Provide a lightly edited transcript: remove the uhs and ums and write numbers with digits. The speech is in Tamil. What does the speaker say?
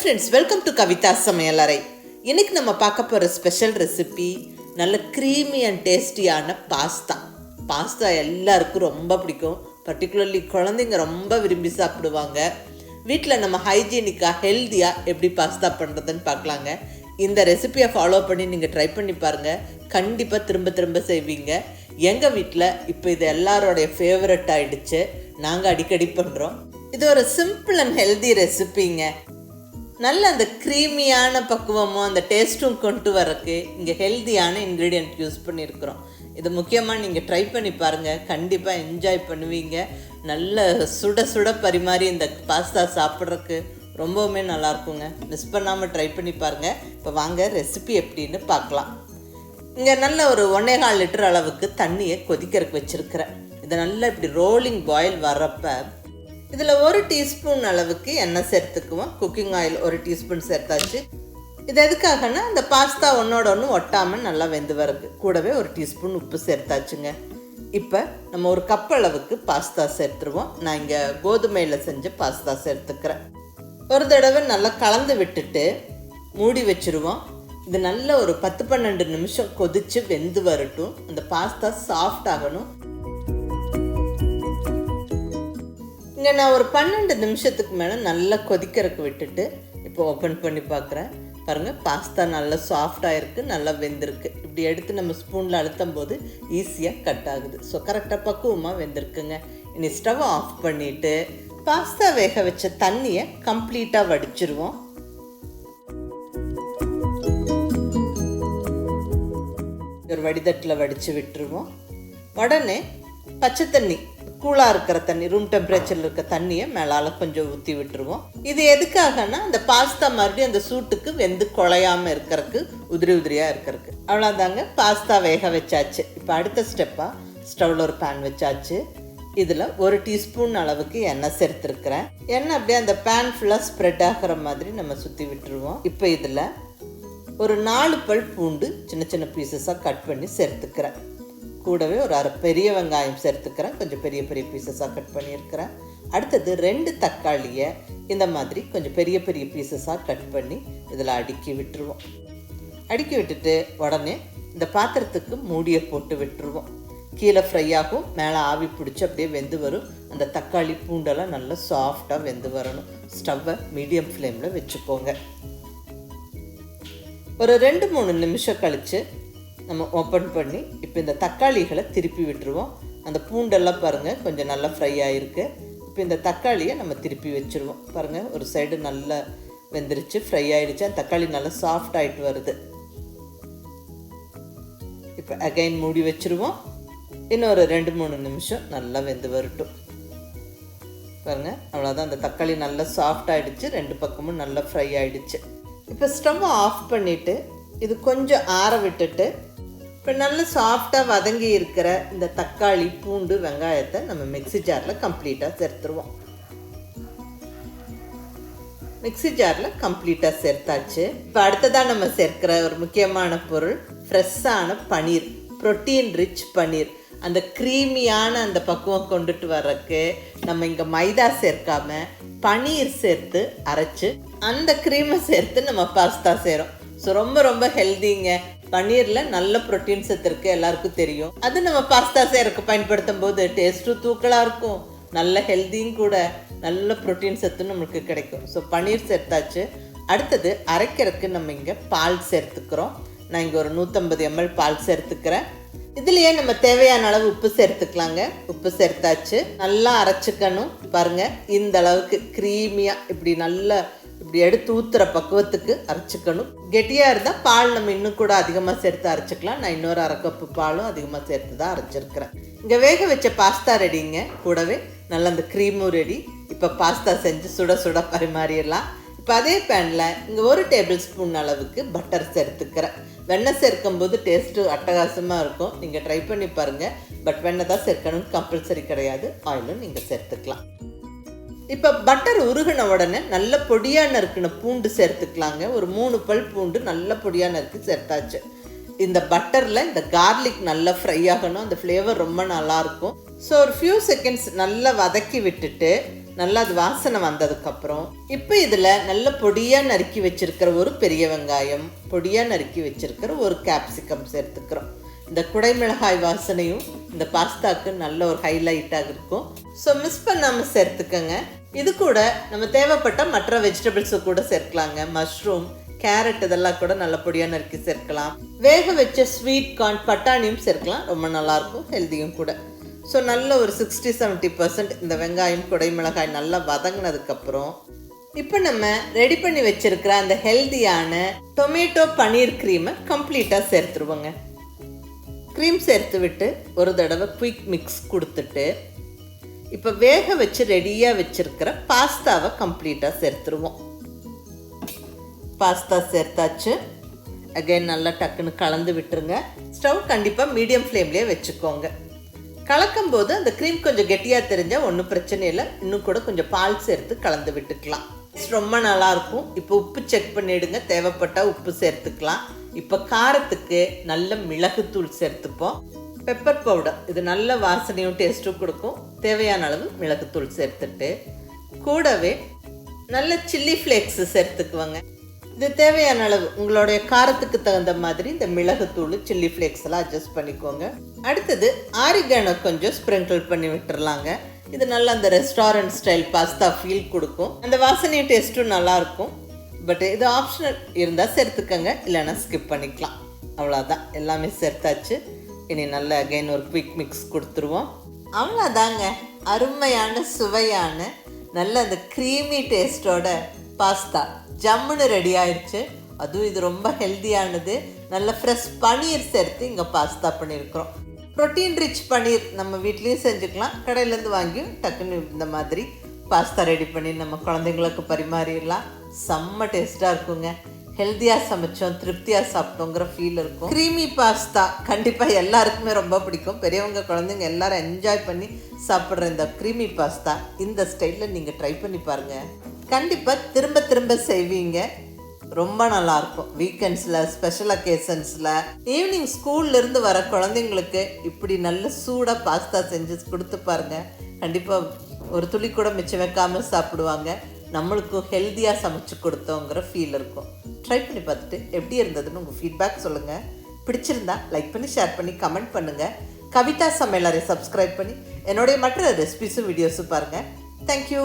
ஃப்ரெண்ட்ஸ், வெல்கம் டு கவிதா சமையலறை. இன்னைக்கு நம்ம பார்க்க போகிற ஸ்பெஷல் ரெசிபி நல்ல க்ரீமி அண்ட் டேஸ்டியான பாஸ்தா எல்லாருக்கும் ரொம்ப பிடிக்கும். பர்டிகுலர்லி குழந்தைங்க ரொம்ப விரும்பி சாப்பிடுவாங்க. வீட்டில் நம்ம ஹைஜீனிக்காக ஹெல்த்தியாக எப்படி பாஸ்தா பண்ணுறதுன்னு பார்க்கலாங்க. இந்த ரெசிபியை ஃபாலோ பண்ணி நீங்கள் ட்ரை பண்ணி பாருங்கள். கண்டிப்பாக திரும்ப திரும்ப செய்வீங்க. எங்கள் வீட்டில் இப்போ இது எல்லாரோடைய ஃபேவரட் ஆகிடுச்சு. நாங்கள் அடிக்கடி பண்ணுறோம். இது ஒரு சிம்பிள் அண்ட் ஹெல்தி ரெசிபிங்க. நல்ல அந்த க்ரீமியான பக்குவமும் அந்த டேஸ்ட்டும் கொண்டு வரக்கு இங்கே ஹெல்த்தியான இன்க்ரீடியன்ட் யூஸ் பண்ணியிருக்கிறோம். இது முக்கியமாக நீங்கள் ட்ரை பண்ணி பாருங்கள். கண்டிப்பாக என்ஜாய் பண்ணுவீங்க. நல்ல சுட சுட பரிமாறி இந்த பாஸ்தா சாப்பிட்றதுக்கு ரொம்பவுமே நல்லாயிருக்குங்க. மிஸ் பண்ணாமல் ட்ரை பண்ணி பாருங்கள். இப்போ வாங்க ரெசிபி எப்படின்னு பார்க்கலாம். இங்கே நல்ல ஒரு 1.25 லிட்டர் அளவுக்கு தண்ணியை கொதிக்கிறதுக்கு வச்சுருக்கிறேன். இதை நல்லா இப்படி ரோலிங் பாயில் வர்றப்ப இதில் 1 டீஸ்பூன் அளவுக்கு எண்ணெய் சேர்த்துக்குவோம். குக்கிங் ஆயில் 1 டீஸ்பூன் சேர்த்தாச்சு. இது எதுக்காகனா அந்த பாஸ்தா ஒன்றோட ஒன்று ஒட்டாமல் நல்லா வெந்து வரது. கூடவே 1 டீஸ்பூன் உப்பு சேர்த்தாச்சுங்க. இப்போ நம்ம 1 கப் அளவுக்கு பாஸ்தா சேர்த்துருவோம். நான் இங்கே கோதுமையில் செஞ்ச பாஸ்தா சேர்த்துக்கிறேன். ஒரு தடவை நல்லா கலந்து விட்டுட்டு மூடி வச்சுருவோம். இது நல்ல ஒரு 10-12 நிமிஷம் கொதித்து வெந்து வரட்டும். அந்த பாஸ்தா சாஃப்ட் ஆகணும். இங்கே நான் ஒரு 12 நிமிஷத்துக்கு மேலே நல்லா கொதிக்கிறதுக்கு விட்டுட்டு இப்போ ஓப்பன் பண்ணி பார்க்குறேன். பாருங்கள், பாஸ்தா நல்லா சாஃப்டாக இருக்குது, நல்லா வெந்திருக்கு. இப்படி எடுத்து நம்ம ஸ்பூனில் அழுத்தும் போது ஈஸியாக கட் ஆகுது. ஸோ கரெக்டாக பக்குவமாக வெந்திருக்குங்க. இனி ஸ்டவ் ஆஃப் பண்ணிவிட்டு பாஸ்தா வேக வச்ச தண்ணியை கம்ப்ளீட்டாக வடிச்சிருவோம். ஒரு வடிதட்டில் வடித்து விட்டுருவோம். உடனே பச்சை தண்ணி, கூலாக இருக்கிற தண்ணி, ரூம் டெம்பரேச்சரில் இருக்க தண்ணியை மேலால் கொஞ்சம் ஊற்றி விட்டுருவோம். இது எதுக்காகனா அந்த பாஸ்தா மறுபடியும் அந்த சூட்டுக்கு வெந்து குழையாமல் இருக்கிறதுக்கு, உதிரி உதிரியாக இருக்கிறதுக்கு. அவ்வளோதாங்க, பாஸ்தா வேக வச்சாச்சு. இப்போ அடுத்த ஸ்டெப்பாக ஸ்டவ்வில் ஒரு பேன் வச்சாச்சு. இதில் 1 டீஸ்பூன் அளவுக்கு எண்ணெய் சேர்த்துருக்குறேன். எண்ணெய் அப்படியே அந்த பேன் ஃபுல்லாக ஸ்ப்ரெட் ஆகிற மாதிரி நம்ம சுற்றி விட்டுருவோம். இப்போ இதில் ஒரு 4 பல் பூண்டு சின்ன சின்ன பீசஸாக கட் பண்ணி சேர்த்துக்கிறேன். கூடவே ஒரு 1/2 பெரிய வெங்காயம் சேர்த்துக்கிறேன். கொஞ்சம் பெரிய பெரிய பீசஸாக கட் பண்ணியிருக்கிறேன். அடுத்தது 2 தக்காளியை இந்த மாதிரி கொஞ்சம் பெரிய பெரிய பீசஸாக கட் பண்ணி இதில் அடுக்கி விட்டுருவோம். அடுக்கி விட்டுட்டு உடனே இந்த பாத்திரத்துக்கு மூடியை போட்டு விட்டுருவோம். கீழே ஃப்ரை ஆகும், மேலே ஆவி பிடிச்சி அப்படியே வெந்து வரும். அந்த தக்காளி பூண்டெல்லாம் நல்லா சாஃப்டாக வெந்து வரணும். ஸ்டவ்வை மீடியம் ஃப்ளேமில் வச்சுக்கோங்க. ஒரு 2-3 நிமிஷம் கழித்து நம்ம ஓப்பன் பண்ணி இப்போ இந்த தக்காளிகளை திருப்பி விட்டுருவோம். அந்த பூண்டெல்லாம் பாருங்கள் கொஞ்சம் நல்லா ஃப்ரை ஆகிருக்கு. இப்போ இந்த தக்காளியை நம்ம திருப்பி வச்சுருவோம். பாருங்கள், ஒரு சைடு நல்லா வெந்துருச்சு, ஃப்ரை ஆகிடுச்சு. அந்த தக்காளி நல்லா சாஃப்ட் ஆகிட்டு வருது. இப்போ அகைன் மூடி வச்சுருவோம். இன்னும் ஒரு 2-3 நிமிஷம் நல்லா வெந்து வரட்டும். பாருங்கள், அவ்வளோதான். அந்த தக்காளி நல்லா சாஃப்ட் ஆகிடுச்சு, 2 பக்கமும் நல்லா ஃப்ரை ஆகிடுச்சு. இப்போ ஸ்டவ் ஆஃப் பண்ணிவிட்டு இது கொஞ்சம் ஆற விட்டுட்டு இப்போ நல்லா சாஃப்டாக வதங்கி இருக்கிற இந்த தக்காளி, பூண்டு, வெங்காயத்தை நம்ம மிக்ஸி ஜாரில் கம்ப்ளீட்டாக சேர்த்துருவோம். மிக்ஸி ஜாரில் கம்ப்ளீட்டாக சேர்த்தாச்சு. இப்போ அடுத்ததாக நம்ம சேர்க்கிற ஒரு முக்கியமான பொருள் ஃப்ரெஷ்ஷான பன்னீர், ப்ரோட்டீன் ரிச் பன்னீர். அந்த க்ரீமியான அந்த பக்குவம் கொண்டுட்டு வர்றதுக்கு நம்ம இங்கே மைதா சேர்க்காம பன்னீர் சேர்த்து அரைச்சி அந்த க்ரீமை சேர்த்து நம்ம பாஸ்தா செய்கிறோம். ஸோ ரொம்ப ரொம்ப ஹெல்திங்க. பன்னீரில் நல்ல ப்ரோட்டீன் சத்து இருக்குது, எல்லாருக்கும் தெரியும். அது நம்ம பாஸ்தா செய்கிறதுக்கு பயன்படுத்தும் போது டேஸ்ட்டும் தூக்கலாக இருக்கும், நல்ல ஹெல்தியும் கூட, நல்ல ப்ரோட்டீன் சத்தும் நம்மளுக்கு கிடைக்கும். ஸோ பன்னீர் சேர்த்தாச்சு. அடுத்தது அரைக்கிறதுக்கு நம்ம இங்கே பால் சேர்த்துக்கிறோம். நான் இங்கே ஒரு 150 ml பால் சேர்த்துக்கிறேன். இதுலேயே நம்ம தேவையான அளவு உப்பு சேர்த்துக்கலாங்க. உப்பு சேர்த்தாச்சு. நல்லா அரைச்சிக்கணும். பாருங்கள், இந்த அளவுக்கு க்ரீமியாக இப்படி நல்லா இப்படி எடுத்து ஊற்றுற பக்குவத்துக்கு அரைச்சிக்கணும். கெட்டியாக இருந்தால் பால் நம்ம இன்னும் கூட அதிகமாக சேர்த்து அரைச்சிக்கலாம். நான் இன்னொரு 1/2 கப்பு பாலும் அதிகமாக சேர்த்து தான் அரைச்சிருக்கிறேன். இங்கே வேக வச்ச பாஸ்தா ரெடிங்க. கூடவே நல்லா அந்த க்ரீமும் ரெடி. இப்போ பாஸ்தா செஞ்சு சுட சுட பரிமாறிடலாம். இப்போ அதே பேனில் இங்கே 1 டேபிள் ஸ்பூன் அளவுக்கு பட்டர் சேர்த்துக்கிறேன். வெண்ணெய் சேர்க்கும் போது டேஸ்ட்டு அட்டகாசமாக இருக்கும். நீங்கள் ட்ரை பண்ணி பாருங்கள். பட் வெண்ணெய் தான் சேர்க்கணும்னு கம்பல்சரி கிடையாது. ஆயிலும் நீங்கள் சேர்த்துக்கலாம். இப்போ பட்டர் உருகின உடனே நல்ல பொடியாக நறுக்கின பூண்டு சேர்த்துக்கலாங்க. ஒரு 3 பல் பூண்டு நல்ல பொடியாக நறுக்கி சேர்த்தாச்சு. இந்த பட்டரில் இந்த கார்லிக் நல்லா ஃப்ரை ஆகணும். அந்த ஃப்ளேவர் ரொம்ப நல்லாயிருக்கும். ஸோ ஒரு ஃபியூ செகண்ட்ஸ் நல்லா வதக்கி விட்டுட்டு நல்லா அது வாசனை வந்ததுக்கப்புறம் இப்போ இதில் நல்ல பொடியாக நறுக்கி வச்சிருக்கிற ஒரு பெரிய வெங்காயம், பொடியாக நறுக்கி வச்சிருக்கிற ஒரு கேப்சிகம் சேர்த்துக்கிறோம். இந்த குடைமிளகாய் வாசனையும் இந்த பாஸ்தாவுக்கு நல்ல ஒரு ஹைலைட்டாக இருக்கும். ஸோ மிஸ் பண்ணாமல் சேர்த்துக்கங்க. இது கூட நம்ம தேவைப்பட்ட மற்ற வெஜிடபிள்ஸை கூட சேர்க்கலாங்க. மஷ்ரூம், கேரட் இதெல்லாம் கூட நல்ல பொடியாக நறுக்கி சேர்க்கலாம். வேக வச்ச ஸ்வீட் கார்ன், பட்டாணியும் சேர்க்கலாம். ரொம்ப நல்லாயிருக்கும், ஹெல்த்தியும் கூட. ஸோ நல்ல ஒரு 60-70% இந்த வெங்காயம் குடைமிளகாய் நல்லா வதங்கினதுக்கப்புறம் இப்போ நம்ம ரெடி பண்ணி வச்சிருக்கிற அந்த ஹெல்த்தியான டொமேட்டோ பன்னீர் க்ரீமை கம்ப்ளீட்டாக சேர்த்துருவோங்க. க்ரீம் சேர்த்து விட்டு ஒரு தடவை குயிக் மிக்ஸ் கொடுத்துட்டு இப்போ வேக வச்சு ரெடியாக வச்சிருக்கிற பாஸ்தாவை கம்ப்ளீட்டாக சேர்த்துருவோம். பாஸ்தா சேர்த்தாச்சு. அகைன் நல்லா டக்குன்னு கலந்து விட்டுருங்க. ஸ்டவ் கண்டிப்பாக மீடியம் ஃப்ளேம்லேயே வச்சுக்கோங்க. கலக்கும் போது அந்த க்ரீம் கொஞ்சம் கெட்டியாக தெரிஞ்சால் ஒன்றும் பிரச்சனை இல்லை, இன்னும் கூட கொஞ்சம் பால் சேர்த்து கலந்து விட்டுக்கலாம். ரொம்ப நல்லாயிருக்கும். இப்போ உப்பு செக் பண்ணிவிடுங்க, தேவைப்பட்டால் உப்பு சேர்த்துக்கலாம். இப்போ காரத்துக்கு நல்ல மிளகுத்தூள் சேர்த்துப்போம். பெப்பர் பவுடர், இது நல்ல வாசனையும் டேஸ்ட்டும் கொடுக்கும். தேவையான அளவு மிளகுத்தூள் சேர்த்துட்டு கூடவே நல்ல சில்லி ஃப்ளேக்ஸ் சேர்த்துக்குவாங்க. இது தேவையான அளவு உங்களுடைய காரத்துக்கு தகுந்த மாதிரி இந்த மிளகுத்தூள், சில்லி ஃப்ளேக்ஸ் எல்லாம் அட்ஜஸ்ட் பண்ணிக்கோங்க. அடுத்தது ஆரிகானோ கொஞ்சம் ஸ்ப்ரிங்கிள் பண்ணி விட்டுறலாங்க. இது நல்லா அந்த ரெஸ்டாரண்ட் ஸ்டைல் பாஸ்தா ஃபீல் கொடுக்கும். அந்த வாசனையும் டேஸ்ட்டும் நல்லாயிருக்கும். பட் இது ஆப்ஷனல், இருந்தால் சேர்த்துக்கங்க, இல்லைன்னா ஸ்கிப் பண்ணிக்கலாம். அவ்வளோதான், எல்லாமே சேர்த்தாச்சு. இனி நல்லா அகைன் ஒரு குவிக் மிக்ஸ் கொடுத்துருவோம். அவ்வளோதாங்க, அருமையான சுவையான நல்ல அந்த க்ரீமி டேஸ்டோட பாஸ்தா ஜம்முன்னு ரெடி ஆயிடுச்சு. அதுவும் இது ரொம்ப ஹெல்த்தியானது. நல்ல ஃப்ரெஷ் பன்னீர் சேர்த்து இங்கே பாஸ்தா பண்ணியிருக்கிறோம். ப்ரோட்டீன் ரிச் பன்னீர் நம்ம வீட்லேயும் செஞ்சுக்கலாம், கடையிலேருந்து வாங்கியும் டக்குன்னு இந்த மாதிரி பாஸ்தா ரெடி பண்ணி நம்ம குழந்தைங்களுக்கு பரிமாறிடலாம். செம்ம டேஸ்ட்டாக இருக்குங்க. ஹெல்த்தியாக சமைச்சோம், திருப்தியாக சாப்பிட்டோங்கிற ஃபீல் இருக்கும். க்ரீமி பாஸ்தா கண்டிப்பாக எல்லாருக்குமே ரொம்ப பிடிக்கும். பெரியவங்க குழந்தைங்க எல்லாரும் என்ஜாய் பண்ணி சாப்பிட்ற இந்த க்ரீமி பாஸ்தா இந்த ஸ்டைலில் நீங்கள் ட்ரை பண்ணி பாருங்கள். கண்டிப்பாக திரும்ப திரும்ப செய்வீங்க. ரொம்ப நல்லாயிருக்கும். வீக்கெண்ட்ஸில், ஸ்பெஷல் அக்கேஷன்ஸில், ஈவினிங் ஸ்கூல்லேருந்து வர குழந்தைங்களுக்கு இப்படி நல்ல சூடாக பாஸ்தா செஞ்சு கொடுத்து பாருங்கள். கண்டிப்பாக ஒரு துளி கூட மிச்சம் வைக்காமல் சாப்பிடுவாங்க. நம்மளுக்கும் ஹெல்த்தியாக சமைச்சு கொடுத்தோங்கிற ஃபீல் இருக்கும். ட்ரை பண்ணி பார்த்துட்டு எப்படி இருந்ததுன்னு உங்கள் ஃபீட்பேக் சொல்லுங்கள். பிடிச்சிருந்தா லைக் பண்ணி, ஷேர் பண்ணி, கமெண்ட் பண்ணுங்கள். கவிதா சமையலறை சப்ஸ்கிரைப் பண்ணி என்னுடைய மற்ற ரெசிபிஸும் வீடியோஸும் பாருங்கள். தேங்க்யூ.